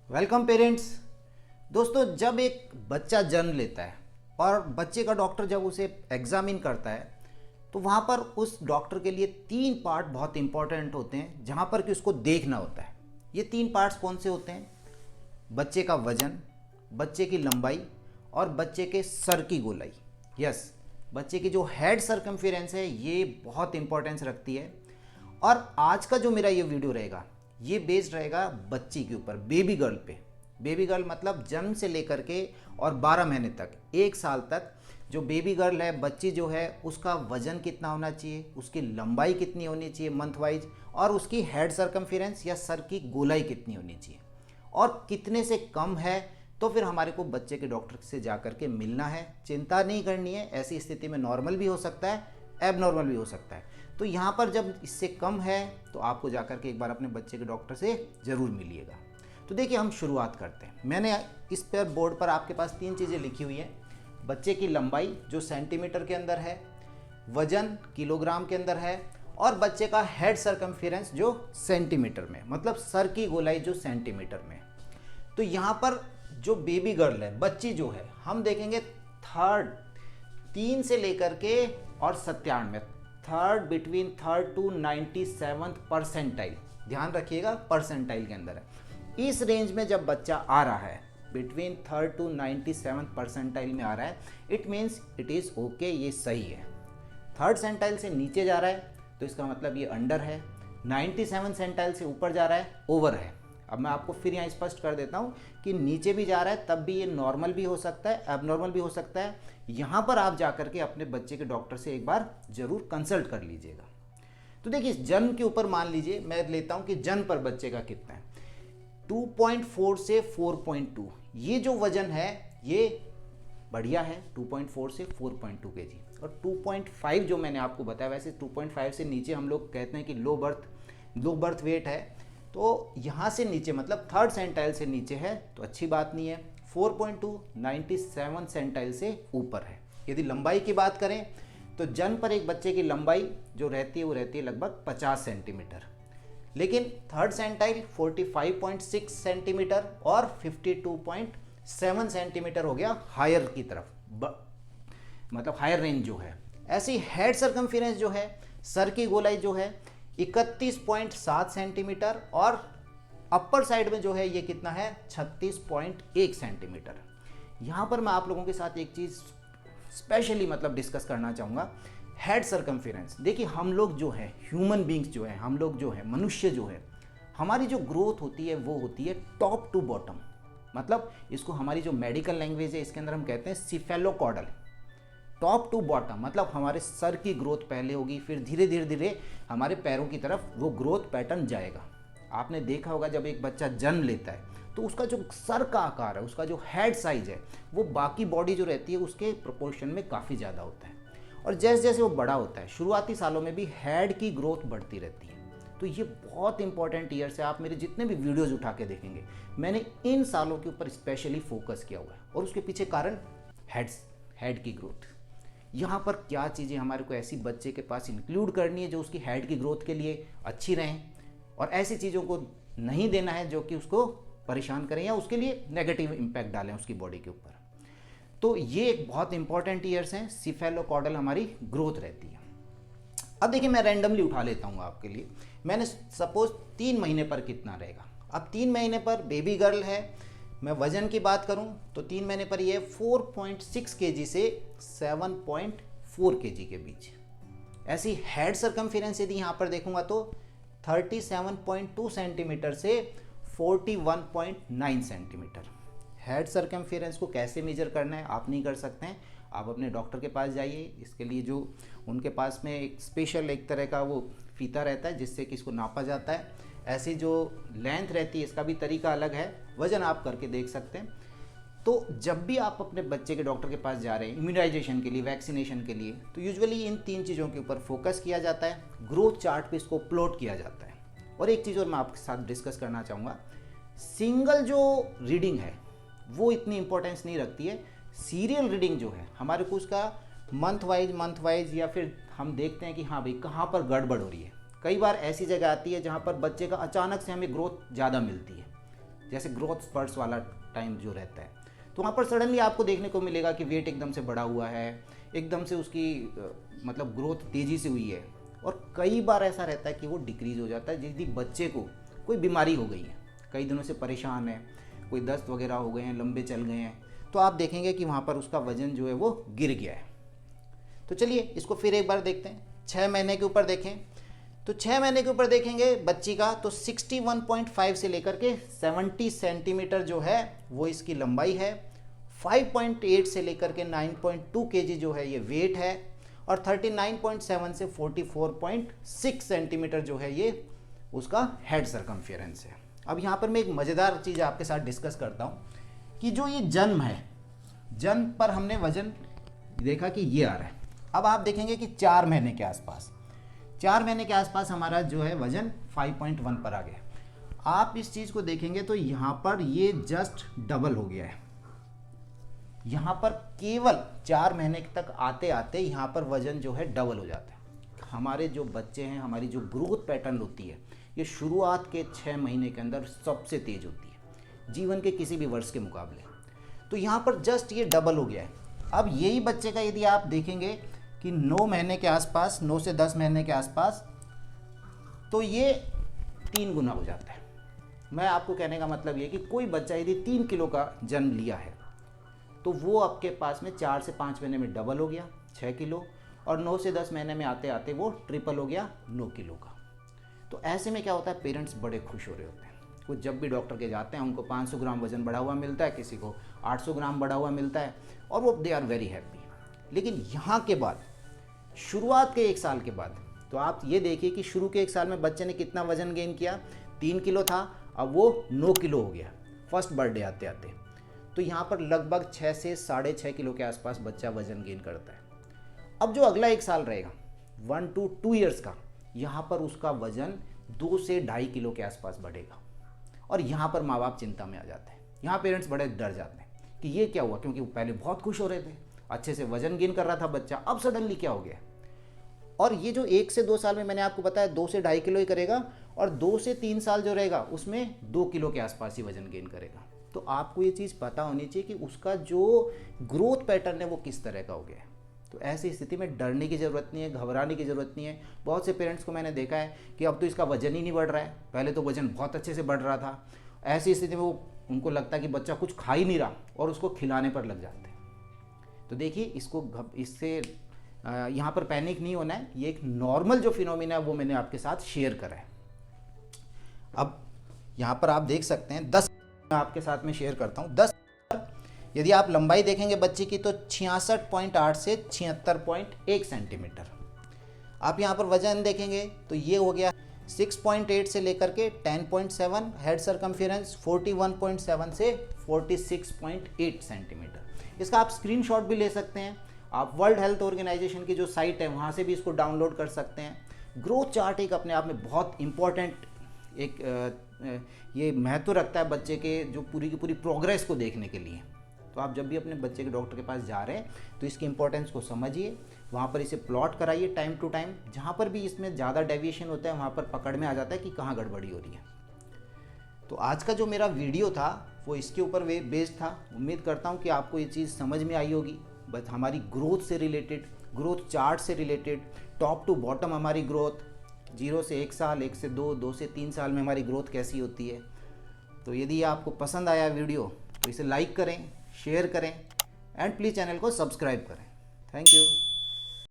Welcome parents. दोस्तों, जब एक बच्चा जन्म लेता है और बच्चे का डॉक्टर जब उसे एग्जामिन करता है तो वहाँ पर उस डॉक्टर के लिए तीन पार्ट बहुत इंपॉर्टेंट होते हैं जहाँ पर कि उसको देखना होता है। ये तीन पार्ट्स कौन से होते हैं? बच्चे का वजन, बच्चे की लंबाई और बच्चे के सर की गोलाई। यस, बच्चे की जो हेड सरकमफेरेंस है ये बहुत इंपॉर्टेंस रखती है। और आज का जो मेरा ये वीडियो रहेगा ये बेस्ड रहेगा बच्ची के ऊपर, बेबी गर्ल पे। बेबी गर्ल मतलब जन्म से लेकर के और 12 महीने तक, 1 साल तक जो बेबी गर्ल है, बच्ची जो है, उसका वजन कितना होना चाहिए, उसकी लंबाई कितनी होनी चाहिए मंथ वाइज, और उसकी हेड सरकमफेरेंस या सर की गोलाई कितनी होनी चाहिए। और कितने से कम है तो फिर हमारे को बच्चे के डॉक्टर से जा कर के मिलना है। चिंता नहीं करनी है, ऐसी स्थिति में नॉर्मल भी हो सकता है, एबनॉर्मल भी हो सकता है। तो यहाँ पर जब इससे कम है तो आपको जाकर के एक बार अपने बच्चे के डॉक्टर से ज़रूर मिलिएगा। तो देखिए, हम शुरुआत करते हैं। मैंने इस पर बोर्ड पर आपके पास तीन चीज़ें लिखी हुई हैं। बच्चे की लंबाई जो सेंटीमीटर के अंदर है, वजन किलोग्राम के अंदर है, और बच्चे का हेड सरकमफेरेंस जो सेंटीमीटर में, मतलब सर की गोलाई जो सेंटीमीटर में। तो यहाँ पर जो बेबी गर्ल है, बच्ची जो है, हम देखेंगे थर्ड, 3 से लेकर के और 97, third between third to 97 percentile. ध्यान रखिएगा, परसेंटाइल के अंदर है। इस रेंज में जब बच्चा आ रहा है, बिटवीन थर्ड टू 97 परसेंटाइल में आ रहा है, it means it is okay, ये सही है। थर्ड सेंटाइल से नीचे जा रहा है तो इसका मतलब ये अंडर है। 97 सेंटाइल से ऊपर जा रहा है, ओवर है। अब मैं आपको फिर यहाँ स्पष्ट कर देता हूँ कि नीचे भी जा रहा है तब भी ये नॉर्मल भी हो सकता है, एबनॉर्मल भी हो सकता है। यहाँ पर आप जाकर के अपने बच्चे के डॉक्टर से एक बार जरूर कंसल्ट कर लीजिएगा। तो देखिए, जन्म के ऊपर मान लीजिए मैं लेता हूँ कि जन्म पर बच्चे का कितना है, 2.4 से 4.2। ये जो वजन है ये बढ़िया है, 2.4 से 4.2 केजी। और 2.5 जो मैंने आपको बताया, वैसे 2.5 से नीचे हम लोग कहते हैं कि लो बर्थ वेट है। तो यहाँ से नीचे मतलब थर्ड सेंटाइल से नीचे है तो अच्छी बात नहीं है। 4.2 97 सेंटाइल से ऊपर है। यदि लंबाई की बात करें तो जन्म पर एक बच्चे की लंबाई जो रहती है वो रहती है लगभग 50 सेंटीमीटर, लेकिन थर्ड सेंटाइल 45.6 सेंटीमीटर और 52.7 सेंटीमीटर हो गया हायर की तरफ, मतलब हायर रेंज जो है। ऐसी हेड सरकमफेरेंस जो है, सर की गोलाई जो है 31.7 सेंटीमीटर, और अपर साइड में जो है ये कितना है, 36.1 सेंटीमीटर। यहाँ पर मैं आप लोगों के साथ एक चीज़ स्पेशली मतलब डिस्कस करना चाहूँगा, हेड सरकमफेरेंस। देखिए, हम लोग जो है, ह्यूमन बींग्स जो है, हम लोग जो है, मनुष्य जो है, हमारी जो ग्रोथ होती है वो होती है टॉप टू बॉटम। मतलब इसको हमारी जो मेडिकल लैंग्वेज है इसके अंदर हम कहते हैं सिफेलोकॉर्डल। टॉप टू बॉटम मतलब हमारे सर की ग्रोथ पहले होगी, फिर धीरे धीरे धीरे हमारे पैरों की तरफ वो ग्रोथ पैटर्न जाएगा। आपने देखा होगा जब एक बच्चा जन्म लेता है तो उसका जो सर का आकार है, उसका जो हेड साइज है, वो बाकी बॉडी जो रहती है उसके प्रोपोर्शन में काफ़ी ज़्यादा होता है। और जैसे जैसे वो बड़ा होता है, शुरुआती सालों में भी हेड की ग्रोथ बढ़ती रहती है। तो ये बहुत इंपॉर्टेंट ईयर्स है। आप मेरे जितने भी वीडियोज़ उठा के देखेंगे, मैंने इन सालों के ऊपर स्पेशली फोकस किया हुआ है। और उसके पीछे कारण हेड की ग्रोथ। यहाँ पर क्या चीज़ें हमारे को ऐसी बच्चे के पास इंक्लूड करनी है जो उसकी हेड की ग्रोथ के लिए अच्छी रहें, और ऐसी चीज़ों को नहीं देना है जो कि उसको परेशान करें या उसके लिए नेगेटिव इम्पैक्ट डालें उसकी बॉडी के ऊपर। तो ये एक बहुत इंपॉर्टेंट ईयर्स हैं, सिफेलोकॉर्डल हमारी ग्रोथ रहती है। अब देखिए, मैं रैंडमली उठा लेता हूँ आपके लिए। मैंने सपोज 3 महीने पर कितना रहेगा। अब 3 महीने पर बेबी गर्ल है, मैं वजन की बात करूं तो 3 महीने पर ये 4.6 केजी से 7.4 केजी के बीच। ऐसी हेड सरकमफेरेंस यदि यहाँ पर देखूंगा तो 37.2 सेंटीमीटर से 41.9 सेंटीमीटर। हेड सरकमफेरेंस को कैसे मेजर करना है आप नहीं कर सकते हैं, आप अपने डॉक्टर के पास जाइए। इसके लिए जो उनके पास में एक स्पेशल एक तरह का वो फीता रहता है जिससे कि इसको नापा जाता है। ऐसी जो लेंथ रहती है इसका भी तरीका अलग है, वजन आप करके देख सकते हैं। तो जब भी आप अपने बच्चे के डॉक्टर के पास जा रहे हैं इम्यूनाइजेशन के लिए, वैक्सीनेशन के लिए, तो यूजुअली इन 3 चीज़ों के ऊपर फोकस किया जाता है। ग्रोथ चार्ट पे इसको प्लॉट किया जाता है। और एक चीज़ और मैं आपके साथ डिस्कस करना चाहूँगा, सिंगल जो रीडिंग है वो इतनी इंपॉर्टेंस नहीं रखती है। सीरियल रीडिंग जो है हमारे को उसका मंथ वाइज या फिर हम देखते हैं कि हाँ भाई कहाँ पर गड़बड़ हो रही है। कई बार ऐसी जगह आती है जहाँ पर बच्चे का अचानक से हमें ग्रोथ ज़्यादा मिलती है, जैसे ग्रोथ स्पर्ट्स वाला टाइम जो रहता है, तो वहाँ पर सडनली आपको देखने को मिलेगा कि वेट एकदम से बढ़ा हुआ है, एकदम से उसकी मतलब ग्रोथ तेज़ी से हुई है। और कई बार ऐसा रहता है कि वो डिक्रीज़ हो जाता है यदि बच्चे को कोई बीमारी हो गई है, कई दिनों से परेशान है, कोई दस्त वगैरह हो गए हैं, लंबे चल गए हैं, तो आप देखेंगे कि वहाँ पर उसका वज़न जो है वो गिर गया है। तो चलिए इसको फिर एक बार देखते हैं। 6 महीने के ऊपर देखें तो 6 महीने के ऊपर देखेंगे बच्ची का, तो 61.5 से लेकर के 70 सेंटीमीटर जो है वो इसकी लंबाई है, 5.8 से लेकर के 9.2 केजी जो है ये वेट है, और 39.7 से 44.6 सेंटीमीटर जो है ये उसका हेड सर्कमफेरेंस है। अब यहाँ पर मैं एक मज़ेदार चीज़ आपके साथ डिस्कस करता हूँ कि जो ये जन्म है, जन्म पर हमने वजन देखा कि ये आ रहा है। अब आप देखेंगे कि 4 महीने के आसपास, 4 महीने के आसपास हमारा जो है वजन 5.1 पर आ गया। आप इस चीज़ को देखेंगे तो यहाँ पर ये जस्ट डबल हो गया है। यहाँ पर केवल 4 महीने तक आते आते यहाँ पर वजन जो है डबल हो जाता है। हमारे जो बच्चे हैं, हमारी जो ग्रोथ पैटर्न होती है ये शुरुआत के 6 महीने के अंदर सबसे तेज़ होती है जीवन के किसी भी वर्ष के मुकाबले। तो यहाँ पर जस्ट ये डबल हो गया है। अब यही बच्चे का यदि आप देखेंगे कि 9 महीने के आसपास, 9 से 10 महीने के आसपास, तो ये 3 गुना हो जाता है। मैं आपको कहने का मतलब ये कि कोई बच्चा यदि 3 किलो का जन्म लिया है तो वो आपके पास में 4 से 5 महीने में डबल हो गया 6 किलो, और 9 से 10 महीने में आते आते वो ट्रिपल हो गया 9 किलो का। तो ऐसे में क्या होता है, पेरेंट्स बड़े खुश हो रहे होते हैं। वो जब भी डॉक्टर के जाते हैं उनको 500 ग्राम वजन बढ़ा हुआ मिलता है, किसी को 800 ग्राम बढ़ा हुआ मिलता है, और वो दे आर वेरी हैप्पी। लेकिन यहाँ के बाद शुरुआत के 1 साल के बाद, तो आप ये देखिए कि शुरू के 1 साल में बच्चे ने कितना वजन गेन किया, 3 किलो था, अब वो 9 किलो हो गया फर्स्ट बर्थडे आते आते। तो यहाँ पर लगभग 6 से 6.5 किलो के आसपास बच्चा वजन गेन करता है। अब जो अगला 1 साल रहेगा 1 to 2 ईयर्स का, यहाँ पर उसका वजन 2 से 2.5 किलो के आसपास बढ़ेगा, और यहाँ पर माँ बाप चिंता में आ जाते हैं। यहाँ पेरेंट्स बड़े डर जाते हैं कि ये क्या हुआ, क्योंकि वो पहले बहुत खुश हो रहे थे, अच्छे से वजन गेन कर रहा था बच्चा, अब सडनली क्या हो गया। और ये जो 1 से 2 साल में मैंने आपको बताया 2 से 2.5 किलो ही करेगा, और 2 से 3 साल जो रहेगा उसमें 2 किलो के आसपास ही वजन गेन करेगा। तो आपको ये चीज़ पता होनी चाहिए कि उसका जो ग्रोथ पैटर्न है वो किस तरह का हो गया है। तो ऐसी स्थिति में डरने की ज़रूरत नहीं है, घबराने की ज़रूरत नहीं है। बहुत से पेरेंट्स को मैंने देखा है कि अब तो इसका वजन ही नहीं बढ़ रहा है, पहले तो वजन बहुत अच्छे से बढ़ रहा था। ऐसी स्थिति में वो उनको लगता है कि बच्चा कुछ खा ही नहीं रहा और उसको खिलाने पर लग जाते हैं। तो देखिए इससे यहाँ पर पैनिक नहीं होना है, ये एक नॉर्मल जो फिनोमिना है वो मैंने आपके साथ शेयर करा है। अब यहाँ पर आप देख सकते हैं 10 मैं आपके साथ में शेयर करता हूँ। 10 यदि आप लंबाई देखेंगे बच्चे की तो 66.8 से 76.1 सेंटीमीटर। आप यहाँ पर वजन देखेंगे तो ये हो गया 6.8 से लेकर के 10.7, हेड सर्कमफेरेंस 41.7 से 46.8 सेंटीमीटर। इसका आप स्क्रीनशॉट भी ले सकते हैं। आप वर्ल्ड हेल्थ ऑर्गेनाइजेशन की जो साइट है वहाँ से भी इसको डाउनलोड कर सकते हैं। ग्रोथ चार्ट एक अपने आप में बहुत इम्पॉर्टेंट ये महत्व रखता है बच्चे के जो पूरी की पूरी प्रोग्रेस को देखने के लिए। तो आप जब भी अपने बच्चे के डॉक्टर के पास जा रहे हैं तो इसकी इंपॉर्टेंस को समझिए, वहाँ पर इसे प्लॉट कराइए टाइम टू टाइम। जहाँ पर भी इसमें ज़्यादा डेविएशन होता है वहाँ पर पकड़ में आ जाता है कि कहाँ गड़बड़ी हो रही है। तो आज का जो मेरा वीडियो था वो इसके ऊपर बेस्ड था। उम्मीद करता हूँ कि आपको ये चीज़ समझ में आई होगी। बस हमारी ग्रोथ से रिलेटेड, ग्रोथ चार्ट से रिलेटेड, टॉप टू बॉटम हमारी ग्रोथ 0 से 1 साल, 1 से 2, 2 से 3 साल में हमारी ग्रोथ कैसी होती है। तो यदि आपको पसंद आया वीडियो तो इसे लाइक करें, शेयर करें एंड प्लीज़ चैनल को सब्सक्राइब करें। Thank you.